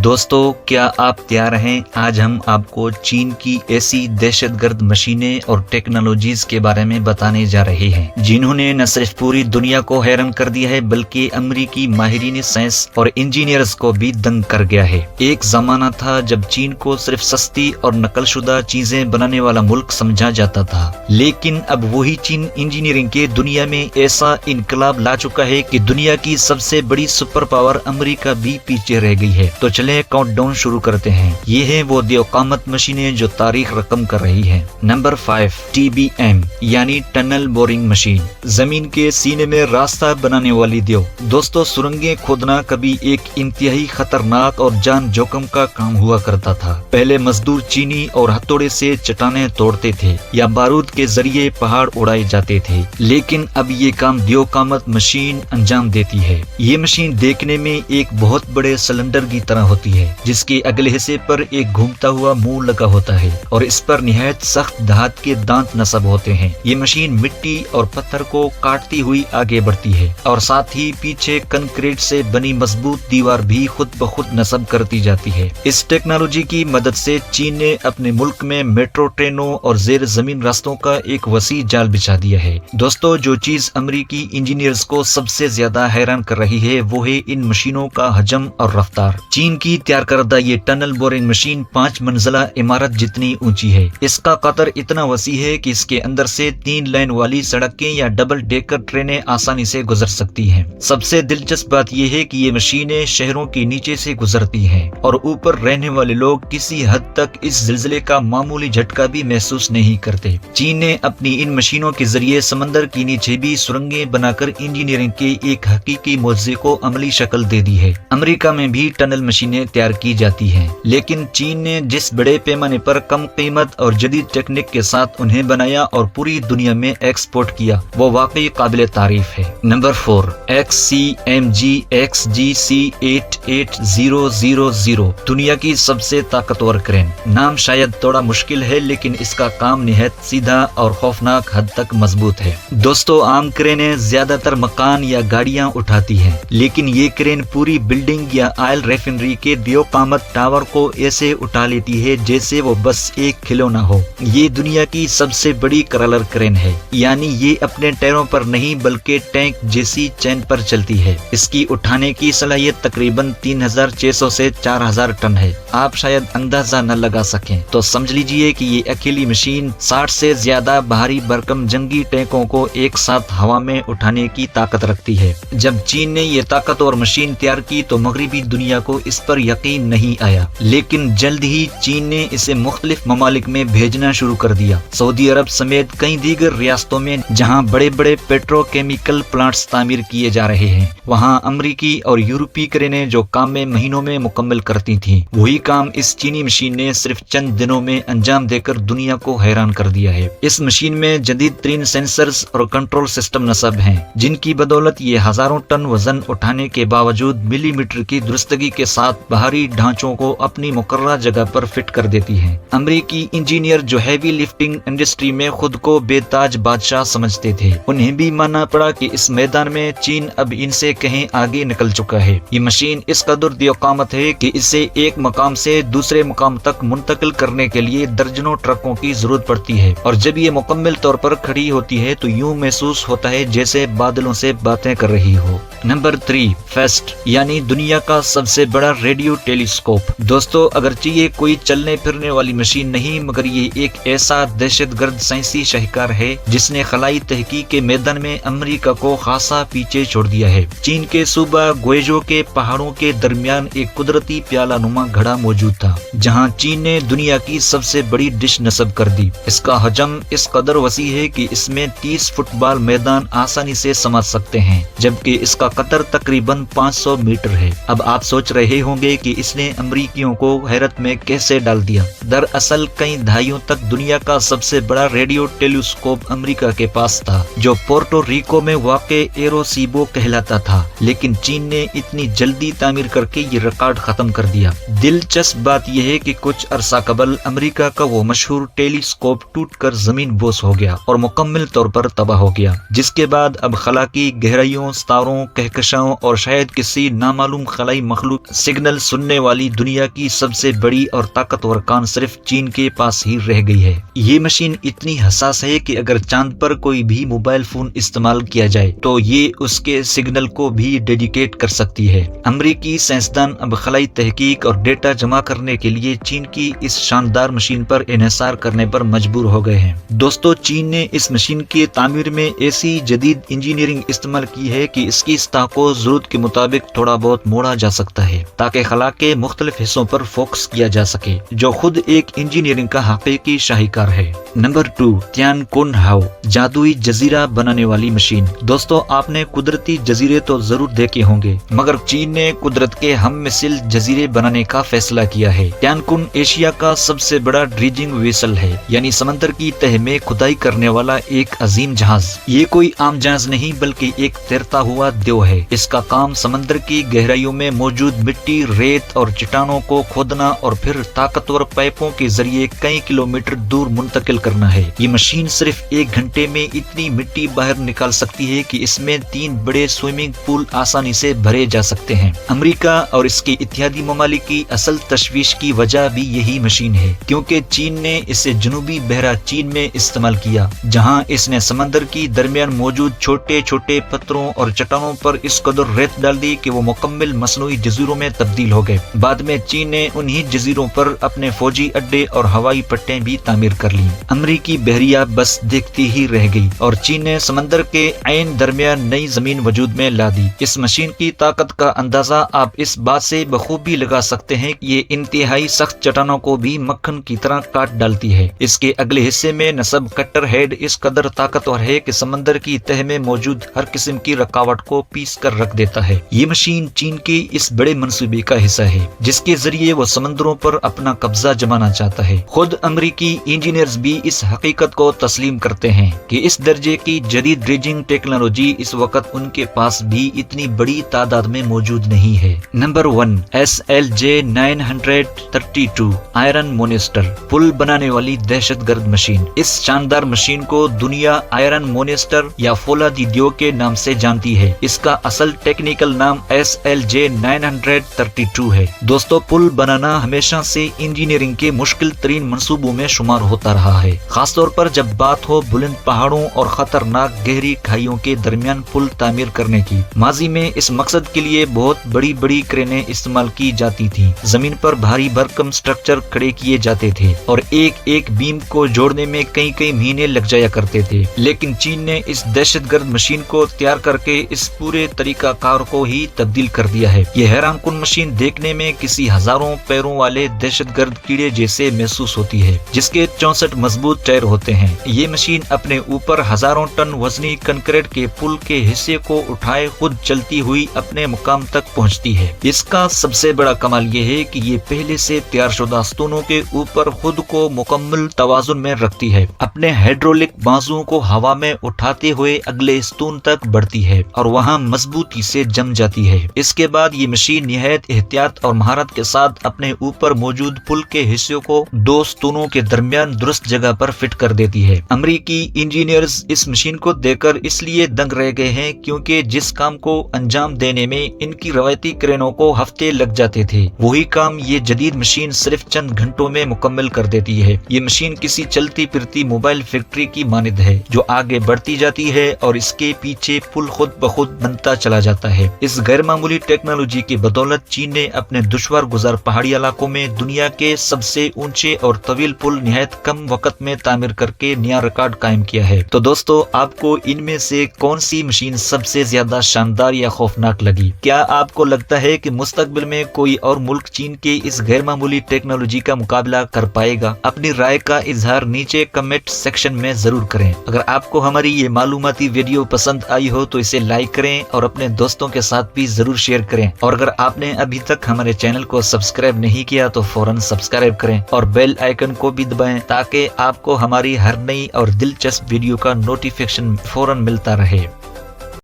دوستو کیا آپ تیار ہیں؟ آج ہم آپ کو چین کی ایسی دہشت گرد مشینیں اور ٹیکنالوجیز کے بارے میں بتانے جا رہے ہیں جنہوں نے نہ صرف پوری دنیا کو حیران کر دیا ہے بلکہ امریکی ماہرین سائنس اور انجینئرز کو بھی دنگ کر گیا ہے۔ ایک زمانہ تھا جب چین کو صرف سستی اور نقل شدہ چیزیں بنانے والا ملک سمجھا جاتا تھا، لیکن اب وہی چین انجینئرنگ کے دنیا میں ایسا انقلاب لا چکا ہے کہ دنیا کی سب سے بڑی سپر پاور امریکہ بھی پیچھے رہ گئی ہے۔ تو چلیں کاؤنٹ ڈاؤن شروع کرتے ہیں۔ یہ ہیں وہ دیو قامت مشینیں جو تاریخ رقم کر رہی ہیں۔ نمبر 5 TBM یعنی ٹنل بورنگ مشین، زمین کے سینے میں راستہ بنانے والی دیو۔ دوستو سرنگیں کھودنا کبھی ایک انتہائی خطرناک اور جان جوخم کا کام ہوا کرتا تھا۔ پہلے مزدور چینی اور ہتھوڑے سے چٹانیں توڑتے تھے یا بارود کے ذریعے پہاڑ اڑائے جاتے تھے، لیکن اب یہ کام دیو قامت مشین انجام دیتی ہے۔ یہ مشین دیکھنے میں ایک بہت بڑے سلنڈر کی طرح ہوتی ہے جس کے اگلے حصے پر ایک گھومتا ہوا منہ لگا ہوتا ہے اور اس پر نہایت سخت دھات کے دانت نصب ہوتے ہیں۔ یہ مشین مٹی اور پتھر کو کاٹتی ہوئی آگے بڑھتی ہے اور ساتھ ہی پیچھے کنکریٹ سے بنی مضبوط دیوار بھی خود بخود نصب کرتی جاتی ہے۔ اس ٹیکنالوجی کی مدد سے چین نے اپنے ملک میں میٹرو ٹرینوں اور زیر زمین راستوں کا ایک وسیع جال بچھا دیا ہے۔ دوستو جو چیز امریکی انجینئرز کو سب سے زیادہ حیران کر رہی ہے وہ ہے ان مشینوں کا حجم اور رفتار۔ چین کی تیار کردہ یہ ٹنل بورنگ مشین 5 منزلہ عمارت جتنی اونچی ہے۔ اس کا قطر اتنا وسیع ہے کہ اس کے اندر سے 3 لائن والی سڑکیں یا ڈبل ڈیکر ٹرینیں آسانی سے گزر سکتی ہیں۔ سب سے دلچسپ بات یہ ہے کہ یہ مشینیں شہروں کے نیچے سے گزرتی ہیں اور اوپر رہنے والے لوگ کسی حد تک اس زلزلے کا معمولی جھٹکا بھی محسوس نہیں کرتے۔ چین نے اپنی ان مشینوں کے ذریعے سمندر کے نیچے بھی سرنگیں بنا کر انجینئرنگ کے ایک حقیقی معجزے کو عملی شکل دے دی ہے۔ امریکہ میں بھی ٹنل مشینیں تیار کی جاتی ہیں، لیکن چین نے جس بڑے پیمانے پر کم قیمت اور جدید ٹیکنیک کے ساتھ انہیں بنایا اور پوری دنیا میں ایکسپورٹ کیا وہ واقعی قابل تعریف ہے۔ نمبر 4 XCMG XGC 88000 دنیا کی سب سے طاقتور کرین۔ نام شاید تھوڑا مشکل ہے لیکن اس کا کام نہایت سیدھا اور خوفناک حد تک مضبوط ہے۔ دوستو عام کرینیں زیادہ تر مکان یا گاڑیاں اٹھاتی ہیں، لیکن یہ کرین پوری بلڈنگ یا آئل ریفائنری کے دیو قامت ٹاور کو ایسے اٹھا لیتی ہے جیسے وہ بس ایک کھلونا ہو۔ یہ دنیا کی سب سے بڑی کرالر کرین ہے، یعنی یہ اپنے ٹائروں پر نہیں بلکہ ٹینک جیسی چین پر چلتی ہے۔ اس کی اٹھانے کی صلاحیت تقریباً 3600 سے 4000 ٹن ہے۔ آپ شاید اندازہ نہ لگا سکیں تو سمجھ لیجئے کہ یہ اکیلی مشین 60 سے زیادہ بھاری بھرکم جنگی ٹینکوں کو ایک ساتھ ہوا میں اٹھانے کی طاقت رکھتی ہے۔ جب چین نے یہ طاقتور مشین تیار کی تو مغربی دنیا کو اس پر یقین نہیں آیا، لیکن جلد ہی چین نے اسے مختلف ممالک میں بھیجنا شروع کر دیا۔ سعودی عرب سمیت کئی دیگر ریاستوں میں جہاں بڑے بڑے پیٹرو کیمیکل پلانٹس تعمیر کیے جا رہے ہیں، وہاں امریکی اور یورپی کرینیں جو کام میں مہینوں میں مکمل کرتی تھیں، وہی کام اس چینی مشین نے صرف چند دنوں میں انجام دے کر دنیا کو حیران کر دیا ہے۔ اس مشین میں جدید ترین سینسرز اور کنٹرول سسٹم نصب ہیں جن کی بدولت یہ ہزاروں ٹن وزن اٹھانے کے باوجود ملی میٹر کی درستگی کے ساتھ باہری ڈھانچوں کو اپنی مقررہ جگہ پر فٹ کر دیتی ہیں۔ امریکی انجینئر جو ہیوی لفٹنگ انڈسٹری میں خود کو بے تاج بادشاہ سمجھتے تھے، انہیں بھی ماننا پڑا کہ اس میدان میں چین اب ان سے کہیں آگے نکل چکا ہے۔ یہ مشین اس قدر دیو قامت ہے کہ اسے ایک مقام سے دوسرے مقام تک منتقل کرنے کے لیے درجنوں ٹرکوں کی ضرورت پڑتی ہے، اور جب یہ مکمل طور پر کھڑی ہوتی ہے تو یوں محسوس ہوتا ہے جیسے بادلوں سے باتیں کر رہی ہو۔ نمبر 3 FAST یعنی دنیا کا سب سے بڑا ریڈیو ٹیلیسکوپ۔ دوستو اگرچہ یہ کوئی چلنے پھرنے والی مشین نہیں، مگر یہ ایک ایسا دہشت گرد سائنسی شاہکار ہے جس نے خلائی تحقیق کے میدان میں امریکہ کو خاصا پیچھے چھوڑ دیا ہے۔ چین کے صوبہ گوئیجو کے پہاڑوں کے درمیان ایک قدرتی پیالہ نما گھڑا موجود تھا جہاں چین نے دنیا کی سب سے بڑی ڈش نصب کر دی۔ اس کا حجم اس قدر وسیع ہے کہ اس میں 30 فٹ بال میدان آسانی سے سما سکتے ہیں، جبکہ اس کا قطر تقریباً 500 میٹر ہے۔ اب آپ سوچ رہے ہوں گے کہ اس نے امریکیوں کو حیرت میں کیسے ڈال دیا۔ دراصل کئی دہائیوں تک دنیا کا سب سے بڑا ریڈیو ٹیلیسکوپ امریکہ کے پاس تھا جو پورٹو ریکو میں واقع ایروسیبو کہلاتا تھا، لیکن چین نے اتنی جلدی تعمیر کر کے یہ ریکارڈ ختم کر دیا۔ دلچسپ بات یہ ہے کہ کچھ عرصہ قبل امریکہ کا وہ مشہور ٹیلیسکوپ ٹوٹ کر زمین بوس ہو گیا اور مکمل طور پر تباہ ہو گیا، جس کے بعد اب خلا کی گہرائیوں، ستاروں، کہکشاؤں اور شاید کسی نامعلوم خلائی مخلوق سگنل सिग्नल सुनने वाली दुनिया की सबसे बड़ी और ताकतवर कान सिर्फ चीन के पास ही रह गई है। ये मशीन इतनी हसास है कि अगर चांद पर कोई भी मोबाइल फोन इस्तेमाल किया जाए तो ये उसके सिग्नल को भी डेडिकेट कर सकती है। अमेरिकी साइंसदान अब खलाई तहकीक और डेटा जमा करने के लिए चीन की इस शानदार मशीन पर इन्हिसार करने पर मजबूर हो गए हैं। दोस्तों, चीन ने इस मशीन की तामीर में ऐसी जदीद इंजीनियरिंग इस्तेमाल की है कि इसकी सतह को जरूरत के मुताबिक थोड़ा बहुत मोड़ा जा सकता है ताकि खला के मुख्तलिफ हिस्सों पर फोकस किया जा सके, जो खुद एक इंजीनियरिंग का हकीकी शाहीकार है। नंबर 2, तियानकुन हाओ, जादुई जजीरा बनाने वाली मशीन। दोस्तों, आपने कुदरती जजीरे तो जरूर देखे होंगे, मगर चीन ने कुदरत के हम मिसल जजीरे बनाने का फैसला किया है। तियानकुन एशिया का सबसे बड़ा ड्रिजिंग वेसल है, यानी समंदर की तह में खुदाई करने वाला एक अजीम जहाज। ये कोई आम जहाज नहीं बल्कि एक तैरता हुआ देव है। इसका काम समंदर की गहराइयों में मौजूद मिट्टी, रेत और चट्टानों को खोदना और फिर ताकतवर पाइपों के जरिए कई किलोमीटर दूर मुंतकिल करना है। ये मशीन सिर्फ 1 घंटे में इतनी मिट्टी बाहर निकाल सकती है कि इसमें 3 बड़े स्विमिंग पूल आसानी से भरे जा सकते हैं। अमेरिका और इसके इत्यादी ममालिक की असल तशवीश की वजह भी यही मशीन है, क्योंकि चीन ने इसे जनूबी बहरा चीन में इस्तेमाल किया, जहां इसने समंदर की दरमियान मौजूद छोटे छोटे पत्थरों और चट्टानों पर इस कदर रेत डाल दी कि वो मुकम्मल मसनूई जजीरों में तब्दील हो गए। बाद में चीन ने उन्हीं जजीरों पर अपने फौजी अड्डे और हवाई पट्टियां भी तामीर कर ली। अमेरिकी बहरिया बस देखती ही रह गई और चीन ने समंदर के ऐन दरमियान नई जमीन वजूद में ला दी। इस मशीन की ताकत का अंदाजा आप इस बात से बखूबी लगा सकते हैं कि ये इंतहाई सख्त चट्टानों को भी मक्खन की तरह काट डालती है। इसके अगले हिस्से में नस्ब कटर हेड इस कदर ताकतवर है कि समंदर की तह में मौजूद हर किस्म की रकावट को पीस कर रख देता है। ये मशीन चीन के इस बड़े मंसूबे का हिस्सा है जिसके जरिए वो समंदरों पर अपना कब्जा जमाना चाहता है। खुद अमेरिकी इंजीनियर्स भी इस हकीकत को तस्लीम करते हैं कि इस दर्जे की जदीद ड्रेजिंग टेक्नोलॉजी इस वक्त उनके पास भी इतनी बड़ी तादाद में मौजूद नहीं है। नंबर 1, SLJ 932 आयरन मोनेस्टर, पुल बनाने वाली दहशतगर्द मशीन। इस शानदार मशीन को दुनिया आयरन मोनेस्टर या फौलादी दियो के नाम से जानती है। इसका असल टेक्निकल नाम SLJ 932 है। दोस्तों, पुल बनाना हमेशा से इंजीनियरिंग के मुश्किल तरीन मंसूबों में शुमार होता रहा है, खासतौर पर जब बात हो बुलंद पहाड़ों और खतरनाक गहरी खाइयों के दरमियान पुल तामीर करने की। माजी में इस मकसद के लिए बहुत बड़ी बड़ी क्रेनें इस्तेमाल की जाती थी। जमीन पर भारी भरकम स्ट्रक्चर खड़े किए जाते थे और एक एक बीम को जोड़ने में कई कई महीने लग जाया करते थे। लेकिन चीन ने इस दहशतगर्द मशीन को तैयार करके इस पूरे तरीका कार को ही तब्दील कर दिया है। ये हैरानकुन मशीन देखने में किसी हजारों पैरों वाले दहशतगर्द कीड़े जैसे महसूस होती है, जिसके 64 मजबूत टायर होते हैं। ये मशीन अपने ऊपर हजारों टन वजनी कंक्रीट के पुल के हिस्से को उठाए खुद चलती हुई अपने मुकाम तक पहुंचती है। इसका सबसे बड़ा कमाल ये है कि ये पहले से तैयार शुदा स्तूनों के ऊपर खुद को मुकम्मल तवाजुन में रखती है। अपने हाइड्रोलिक बाजुओं को हवा में उठाते हुए अगले स्तून तक बढ़ती है और वहाँ मजबूती से जम जाती है। इसके बाद ये मशीन निहायत एहतियात और महारत के साथ अपने ऊपर मौजूद पुल के हिस्सों को 2 स्तूनों के दरमियान दुरुस्त जगह पर फिट कर देती है। अमेरिकी इंजीनियर्स इस मशीन को देखकर इसलिए दंग रह गए हैं क्योंकि जिस काम को अंजाम देने में इनकी रवायती क्रेनों को हफ्ते लग जाते थे, वही काम ये जदीद मशीन सिर्फ चंद घंटों में मुकम्मल कर देती है। ये मशीन किसी चलती फिरती मोबाइल फैक्ट्री की मानिंद है जो आगे बढ़ती जाती है और इसके पीछे पुल खुद ब खुद बनता चला जाता है। इस गैर मामूली टेक्नोलॉजी की बदौलत चीन ने अपने दुश्वार गुजार पहाड़ी इलाकों में दुनिया के सबसे ऊंचे और तवील पुल निहायत कम वक्त में तामीर करके नया रिकॉर्ड कायम किया है। तो दोस्तों, आपको इनमें से कौन सी मशीन सबसे ज्यादा शानदार या खौफनाक लगी? क्या आपको लगता है कि मुस्तकबिल में कोई और मुल्क चीन के इस गैर मामूली टेक्नोलॉजी का मुकाबला कर पाएगा? अपनी राय का इजहार नीचे कमेंट सेक्शन में जरूर करें। अगर आपको हमारी ये मालूमाती वीडियो पसंद आई हो तो इसे लाइक करें और अपने दोस्तों के साथ भी जरूर शेयर करें। और अगर आपने अभी तक हमारे चैनल को सब्सक्राइब नहीं किया तो फौरन सब्सक्राइब करें और बेल आइकन को भी दबाएं ताकि आपको हमारी हर नई और दिलचस्प वीडियो का नोटिफिकेशन फौरन मिलता रहे।